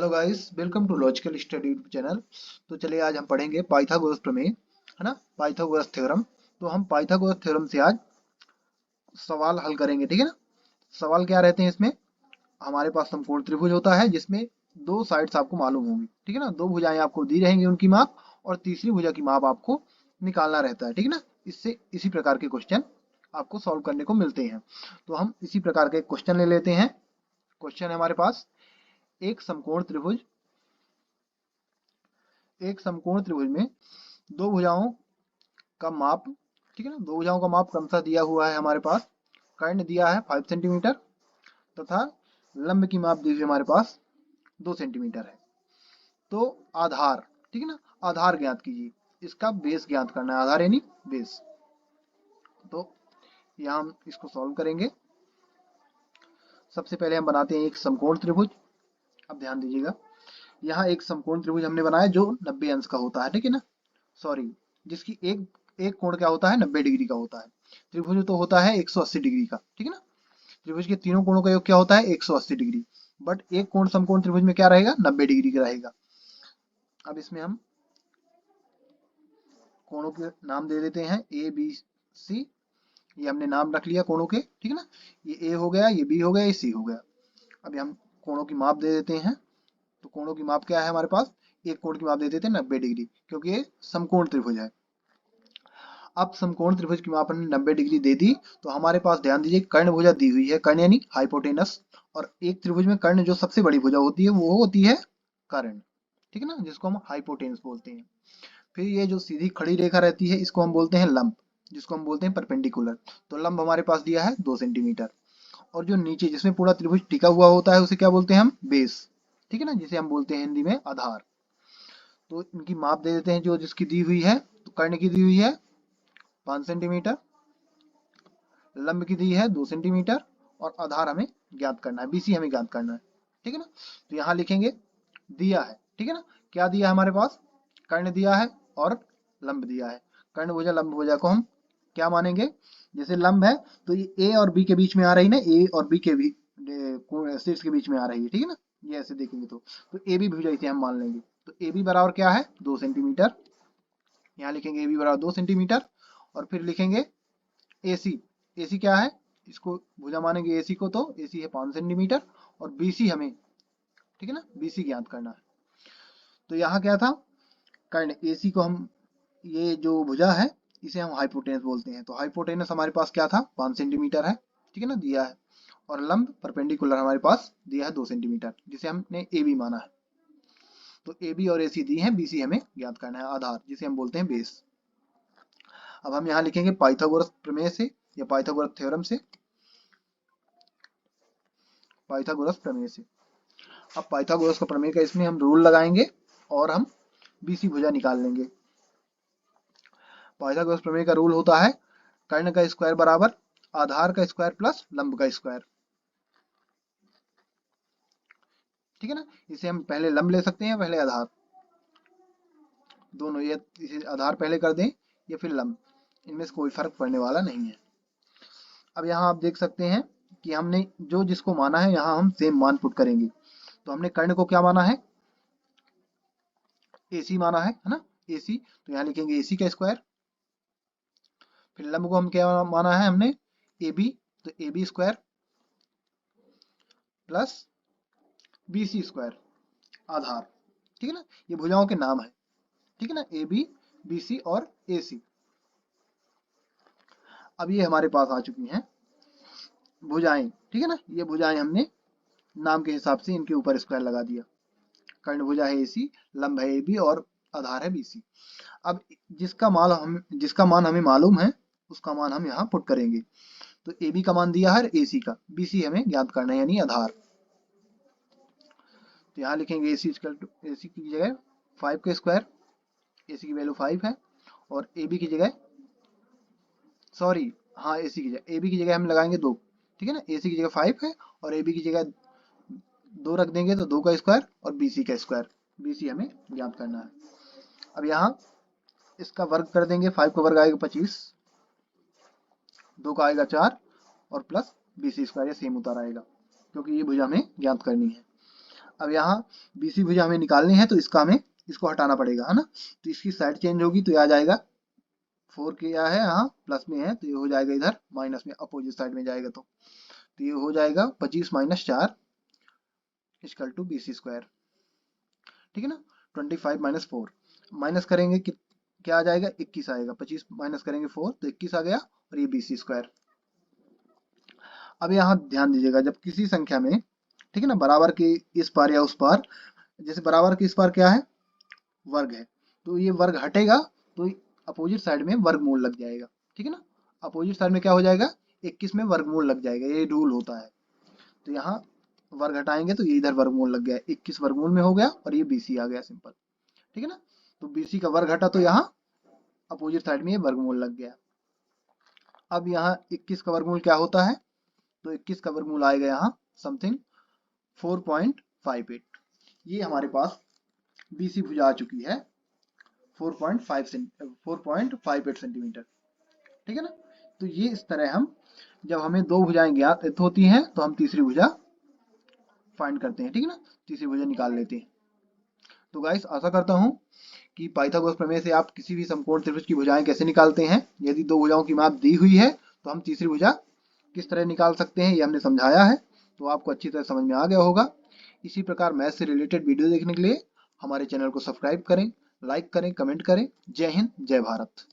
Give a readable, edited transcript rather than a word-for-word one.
Hello guys, welcome to logical study channel. तो चलिए आज हम पढ़ेंगे पाइथागोरस प्रमेय, है ना, पाइथागोरस थ्योरम। तो हम पाइथागोरस थ्योरम से आज सवाल हल करेंगे, ठीक है ना। सवाल क्या रहते हैं इसमें? हमारे पास समकोण त्रिभुज होता है जिसमें दो साइड्स आपको मालूम होंगी, ठीक है ना। दो भुजाएं आपको दी रहेंगी, उनकी माप, और तीसरी भुजा की माप आपको निकालना रहता है, ठीक है ना। इससे इसी प्रकार के क्वेश्चन आपको सॉल्व करने को मिलते हैं। तो हम इसी प्रकार के क्वेश्चन ले लेते हैं। क्वेश्चन है हमारे पास, एक समकोण त्रिभुज एक समकोण त्रिभुज में दो भुजाओं का माप, ठीक है ना, दो भुजाओं का माप क्रमशः दिया हुआ है हमारे पास। कर्ण दिया है 5 सेंटीमीटर तथा लंब की माप दी हुई हमारे पास 2 सेंटीमीटर है। तो आधार, ठीक है ना, आधार ज्ञात कीजिए। इसका बेस ज्ञात करना है, आधार यानी बेस। तो यहाँ हम इसको सॉल्व करेंगे। सबसे पहले हम बनाते हैं एक समकोण त्रिभुज। अब ध्यान दीजिएगा, यहाँ एक समकोण त्रिभुज हमने बनाया जो 90 अंश का होता है, ठीक है ना। सॉरी, जिसकी एक एक कोण क्या होता है, 90 डिग्री का होता है। त्रिभुज तो होता है 180 डिग्री का, ठीक है ना। त्रिभुज के तीनों कोणों का योग क्या होता है, 180 डिग्री। बट एक कोण समकोण त्रिभुज में क्या रहेगा, 90 डिग्री का रहेगा। अब इसमें हम कोणों के नाम दे देते हैं ए बी सी। ये हमने नाम रख लिया कोणों के, ठीक है ना। ये ए हो गया, ये बी हो गया, ये सी हो गया। अब हम कोणों की माप दे देते हैं। तो कोणों की माप क्या है हमारे पास, एक कोण की माप दे देते हैं 90 डिग्री, क्योंकि ये समकोण त्रिभुज है। अब समकोण त्रिभुज की माप हमने 90 डिग्री दे दी। तो हमारे पास ध्यान दीजिए, कर्ण भुजा दी हुई है, कर्ण यानी हाइपोटेनस। और एक त्रिभुज में कर्ण जो सबसे बड़ी भुजा होती है वो होती है कर्ण, ठीक है ना, जिसको हम हाइपोटेनस बोलते हैं। फिर ये जो सीधी खड़ी रेखा रहती है इसको हम बोलते हैं लंब, जिसको हम बोलते हैं परपेंडिकुलर। तो लंब हमारे पास दिया है 2 सेंटीमीटर। और जो नीचे जिसमें पूरा त्रिभुज टिका हुआ होता है उसे क्या बोलते हैं हम, बेस, ठीक है ना, जिसे हम बोलते हैं हिंदी में आधार। तो इनकी माप दे देते हैं जो जिसकी दी हुई है। तो कर्ण की दी हुई है 5 सेंटीमीटर, लंब की दी है 2 सेंटीमीटर, और आधार हमें ज्ञात करना है, बीसी हमें ज्ञात करना है, ठीक है ना। तो यहाँ लिखेंगे दिया है, ठीक है ना। क्या दिया है हमारे पास, कर्ण दिया है और लंब दिया है। कर्ण भुजा लंब भुजा को हम क्या मानेंगे, जैसे लंब है तो ये ए और बी के बीच में आ रही ना, ए और बी के भी शीर्ष के बीच में आ रही है, ठीक है ना। ये ऐसे देखेंगे तो ए बी भुजा इसे हम मान लेंगे। तो ए बी बराबर क्या है, 2 सेंटीमीटर। यहाँ लिखेंगे ए बी बराबर 2 सेंटीमीटर। और फिर लिखेंगे एसी। एसी क्या है, इसको भुजा मानेंगे एसी को, तो एसी है 5 सेंटीमीटर। और बीसी हमें, ठीक है ना, बीसी ज्ञात करना है। तो यहाँ क्या था, कर्ण एसी को हम, ये जो भुजा है इसे हम हाइपोटेनस बोलते हैं। तो हाइपोटेनस हमारे पास क्या था, 5 सेंटीमीटर है, ठीक है ना, दिया है। और लंब परपेंडिकुलर हमारे पास दिया है 2 सेंटीमीटर, जिसे हमने ए बी माना है। तो ए बी और ए सी दी है, बी सी हमें ज्ञात करना है, आधार, जिसे हम बोलते हैं बेस। अब हम यहाँ लिखेंगे पाइथागोरस प्रमेय से या पाइथागोरस थ्योरम से, पाइथागोरस प्रमेय से। अब पाइथागोरस का प्रमेय का इसमें हम रूल लगाएंगे और हम बीसी भुजा निकाल लेंगे। पाइथागोरस प्रमेय का रूल होता है, कर्ण का स्क्वायर बराबर आधार का स्क्वायर प्लस लंब का स्क्वायर, ठीक है ना। इसे हम पहले लंब ले सकते हैं, पहले आधार, दोनों, ये इसे आधार पहले कर दें या फिर लंब, इनमें से कोई फर्क पड़ने वाला नहीं है। अब यहाँ आप देख सकते हैं कि हमने जो जिसको माना है यहाँ हम सेम मान पुट करेंगे। तो हमने कर्ण को क्या माना है, एसी माना है ना, एसी। तो यहाँ लिखेंगे एसी का स्क्वायर। फिर लंब को हम क्या माना है हमने, ए बी। तो A B square plus B C square, आधार, ठीक है ना। ये भुजाओं के नाम है, ठीक है ना, ए बी, बी सी और ए सी। अब ये हमारे पास आ चुकी हैं भुजाएं, ठीक है ना। ये भुजाएं हमने नाम के हिसाब से इनके ऊपर स्क्वायर लगा दिया। कर्ण भुजा है ए सी, लंब है ए बी और आधार है बी सी। अब जिसका मान हमें मालूम है उसका मान हम यहाँ पुट करेंगे। तो ए बी का मान दिया है ए सी का, बी सी हमें ज्ञात करना है यानी आधार। तो यहाँ लिखेंगे ए सी की जगह 5 का स्क्वायर, ए सी की वैल्यू 5 है। और ए बी की जगह, सॉरी, हाँ, ए सी की जगह, ए बी की जगह हम लगाएंगे 2, ठीक है ना। ए सी की जगह 5 है और ए बी की जगह 2 रख देंगे, तो 2 का स्क्वायर और बी सी का स्क्वायर, बी सी हमें ज्ञात करना है। अब यहाँ इसका वर्ग कर देंगे, 5 का वर्ग आएगा 25, 2 का आएगा 4 और प्लस बी सी स्क्वायर, ये सेम उतार आएगा क्योंकि ये भुजा हमें ज्ञात करनी है। अब यहाँ BC भुजा हमें निकालनी है तो इसको हटाना पड़ेगा, है ना। तो इसकी साइड चेंज होगी तो ये आ जाएगा 4 क्या है यहाँ प्लस में है तो ये हो जाएगा इधर माइनस में, अपोजिट साइड में जाएगा तो ये हो जाएगा 25 minus 4 equal to BC square, ठीक है ना। 25 माइनस 4 माइनस करेंगे क्या आ जाएगा 21 आएगा, 25 माइनस करेंगे 4 तो 21 आ गया और ये BC स्क्वायर। अब यहाँ ध्यान दीजिएगा जब किसी संख्या में, ठीक है ना, बराबर के इस पार या उस पार, जैसे बराबर के इस पार क्या है वर्ग है तो ये वर्ग हटेगा तो अपोजिट साइड में वर्गमूल लग जाएगा, ठीक है ना। अपोजिट साइड में क्या हो जाएगा 21 में वर्गमूल लग जाएगा, ये रूल होता है। तो यहाँ वर्ग हटाएंगे तो ये इधर वर्गमूल लग गया, 21 वर्गमूल में हो गया और ये BC आ गया सिंपल, ठीक है ना। तो BC का वर्ग हटा तो यहाँ अपोजिट साइड में ये वर्गमूल लग गया। अब यहाँ 21 का वर्गमूल क्या होता है तो 21 का वर्गमूल आएगा यहाँ समथिंग 4.58। ये हमारे पास BC भुजा आ चुकी है 4.58 सेंटीमीटर, ठीक है ना। तो ये इस तरह हम जब हमें दो भुजाएं ज्ञात होती हैं तो हम तीसरी भुजा फाइंड करते हैं, ठीक है ना, तीसरी भुजा निकाल लेते हैं। तो गाइस आशा करता हूं कि पाइथागोरस प्रमेय से आप किसी भी समकोण त्रिभुज की भुजाएं कैसे निकालते हैं। यदि दो भुजाओं की माप दी हुई है तो हम तीसरी भुजा किस तरह निकाल सकते हैं ये हमने समझाया है, तो आपको अच्छी तरह समझ में आ गया होगा। इसी प्रकार मैथ से रिलेटेड वीडियो देखने के लिए हमारे चैनल को सब्सक्राइब करें, लाइक करें, कमेंट करें। जय हिंद, जय भारत।